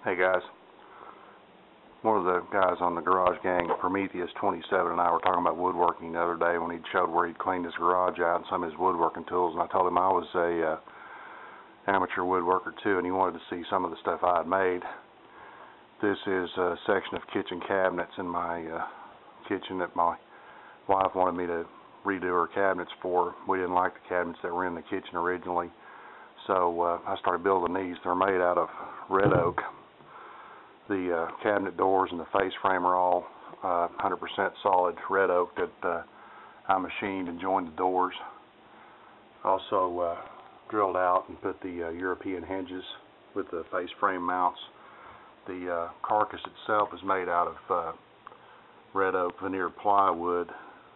Hey guys, one of the guys on the garage gang, Prometheus 27, and I were talking about woodworking the other day when he showed where he'd cleaned his garage out and some of his woodworking tools, and I told him I was a amateur woodworker too, and he wanted to see some of the stuff I had made. This is a section of kitchen cabinets in my kitchen that my wife wanted me to redo her cabinets for. We didn't like the cabinets that were in the kitchen originally, so I started building these. They're made out of red oak. The cabinet doors and the face frame are all 100% solid red oak that I machined and joined the doors. Also drilled out and put the European hinges with the face frame mounts. The carcass itself is made out of red oak veneer plywood,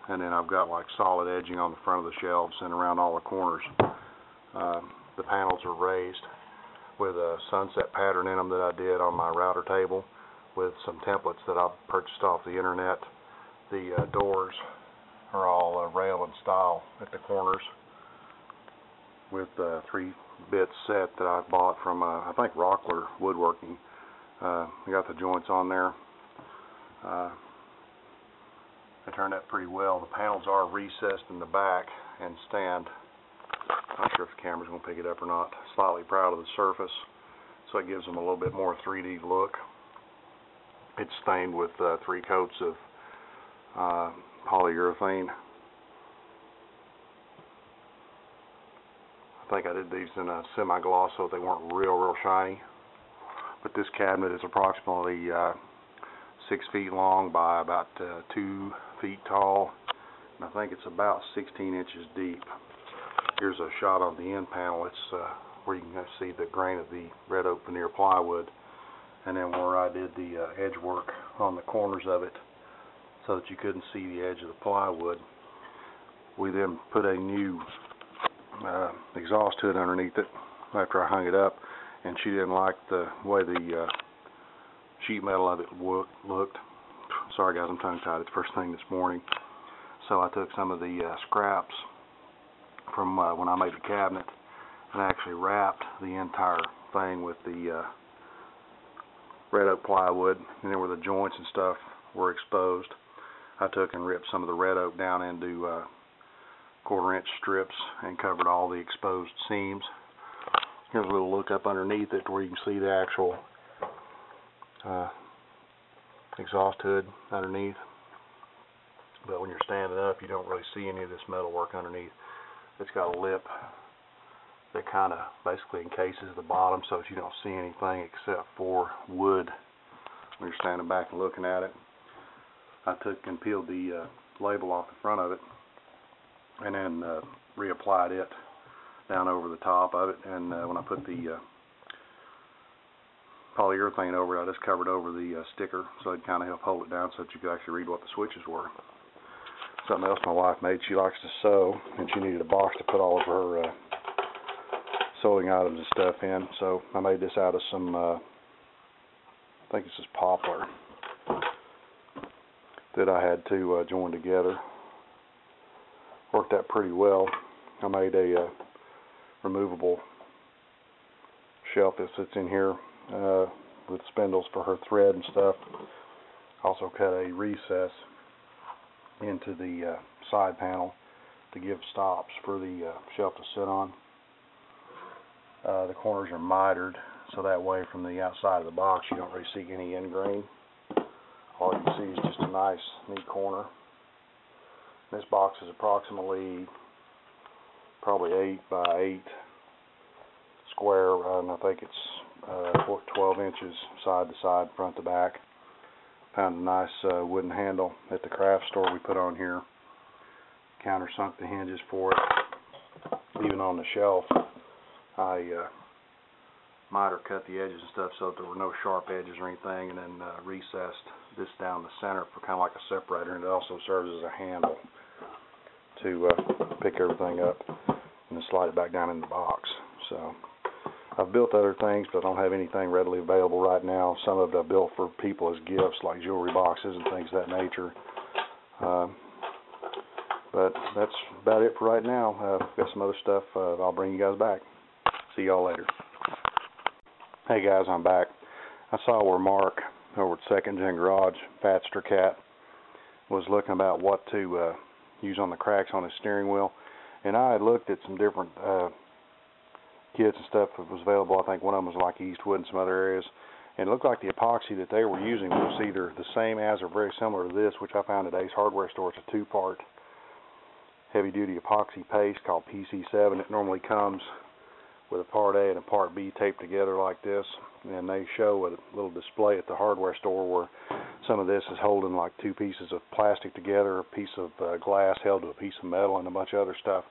and then I've got like solid edging on the front of the shelves and around all the corners. The panels are raised with a sunset pattern in them that I did on my router table with some templates that I purchased off the internet. The doors are all rail and style at the corners with 3-bit set that I bought from I think Rockler Woodworking. I got the joints on there. They turned out pretty well. The panels are recessed in the back and stand. Not sure if the camera's going to pick it up or not. Slightly proud of the surface, so it gives them a little bit more 3D look. It's stained with 3 coats of polyurethane. I think I did these in a semi-gloss so they weren't real shiny. But this cabinet is approximately 6 feet long by about 2 feet tall, and I think it's about 16 inches deep. Here's a shot on the end panel. It's where you can see the grain of the red oak veneer plywood, and then where I did the edge work on the corners of it so that you couldn't see the edge of the plywood. We then put a new exhaust hood underneath it after I hung it up, and she didn't like the way the sheet metal of it looked. Sorry guys, I'm tongue-tied. It's first thing this morning. So I took some of the scraps from when I made the cabinet and actually wrapped the entire thing with the red oak plywood, and then where the joints and stuff were exposed, I took and ripped some of the red oak down into 1/4-inch strips and covered all the exposed seams. Here's a little look up underneath it where you can see the actual exhaust hood underneath, but when you're standing up you don't really see any of this metal work underneath. It's got a lip that kind of basically encases the bottom so that you don't see anything except for wood when you're standing back and looking at it. I took and peeled the label off the front of it and then reapplied it down over the top of it, and when I put the polyurethane over it, I just covered over the sticker so it kind of helped hold it down so that you could actually read what the switches were. Something else my wife made, she likes to sew, and she needed a box to put all of her sewing items and stuff in, so I made this out of some I think this is poplar that I had to join together. Worked out pretty well. I made a removable shelf that sits in here with spindles for her thread and stuff. Also cut a recess into the side panel to give stops for the shelf to sit on. The corners are mitered, so that way from the outside of the box you don't really see any end grain. All you can see is just a nice neat corner. This box is approximately probably 8 by 8 square, and I think it's 12 inches side to side, front to back. Found a nice wooden handle at the craft store we put on here. Countersunk the hinges for it. Even on the shelf, I miter cut the edges and stuff so that there were no sharp edges or anything, and then recessed this down the center for kind of like a separator, and it also serves as a handle to pick everything up and then slide it back down in the box. So I've built other things, but I don't have anything readily available right now. Some of it I built for people as gifts, like jewelry boxes and things of that nature. But that's about it for right now. I've got some other stuff I'll bring you guys back. See y'all later. Hey guys, I'm back. I saw where Mark over at Second Gen Garage, Fatstercat, was looking about what to use on the cracks on his steering wheel, and I had looked at some different kits and stuff that was available. I think one of them was like Eastwood and some other areas, and it looked like the epoxy that they were using was either the same as or very similar to this, which I found at Ace Hardware Store. It's a 2-part heavy-duty epoxy paste called PC7. It normally comes with a part A and a part B taped together like this, and they show a little display at the hardware store where some of this is holding like 2 pieces of plastic together, a piece of glass held to a piece of metal, and a bunch of other stuff.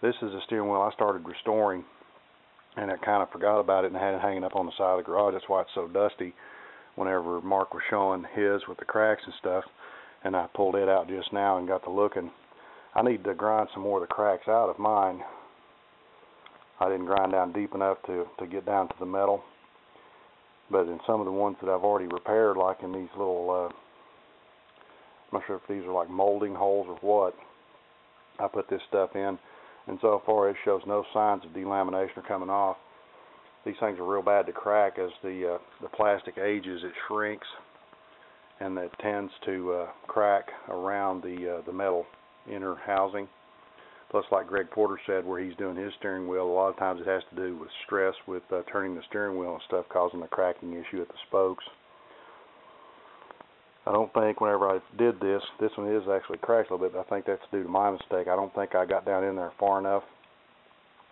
This is a steering wheel I started restoring, and I kind of forgot about it and had it hanging up on the side of the garage. That's why it's so dusty. Whenever Mark was showing his with the cracks and stuff, and I pulled it out just now and got to looking, I need to grind some more of the cracks out of mine. I didn't grind down deep enough to get down to the metal, but in some of the ones that I've already repaired, like in these little, I'm not sure if these are like molding holes or what, I put this stuff in, and so far it shows no signs of delamination or coming off. These things are real bad to crack. As the plastic ages, it shrinks, and it tends to crack around the metal inner housing. Plus, like Greg Porter said, where he's doing his steering wheel, a lot of times it has to do with stress with turning the steering wheel and stuff, causing the cracking issue at the spokes. I don't think whenever I did this one is actually cracked a little bit, but I think that's due to my mistake. I don't think I got down in there far enough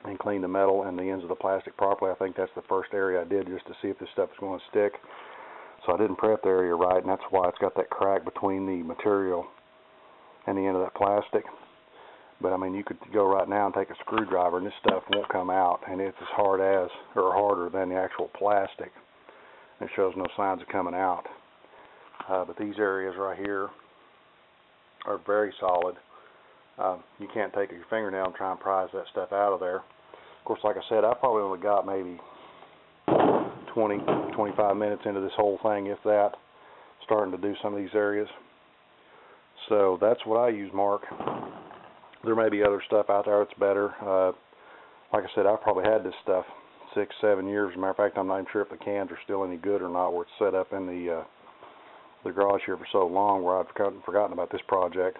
and cleaned the metal and the ends of the plastic properly. I think that's the first area I did just to see if this stuff was going to stick. So I didn't prep the area right, and that's why it's got that crack between the material and the end of that plastic. But I mean, you could go right now and take a screwdriver and this stuff won't come out, and it's as hard as, or harder than, the actual plastic. It shows no signs of coming out. But these areas right here are very solid. You can't take your fingernail and try and prise that stuff out of there. Of course, like I said, I probably only got maybe 20, 25 minutes into this whole thing, if that, starting to do some of these areas. So that's what I use, Mark. There may be other stuff out there that's better. Like I said, I've probably had this stuff 6, 7 years. As a matter of fact, I'm not even sure if the cans are still any good or not, where it's set up in the garage here for so long, where I've forgotten about this project.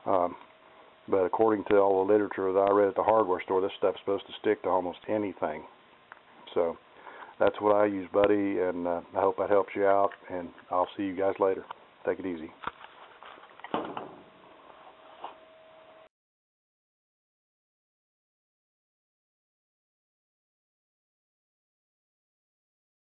But according to all the literature that I read at the hardware store, this stuff's supposed to stick to almost anything. So that's what I use, buddy, and I hope that helps you out, and I'll see you guys later. Take it easy.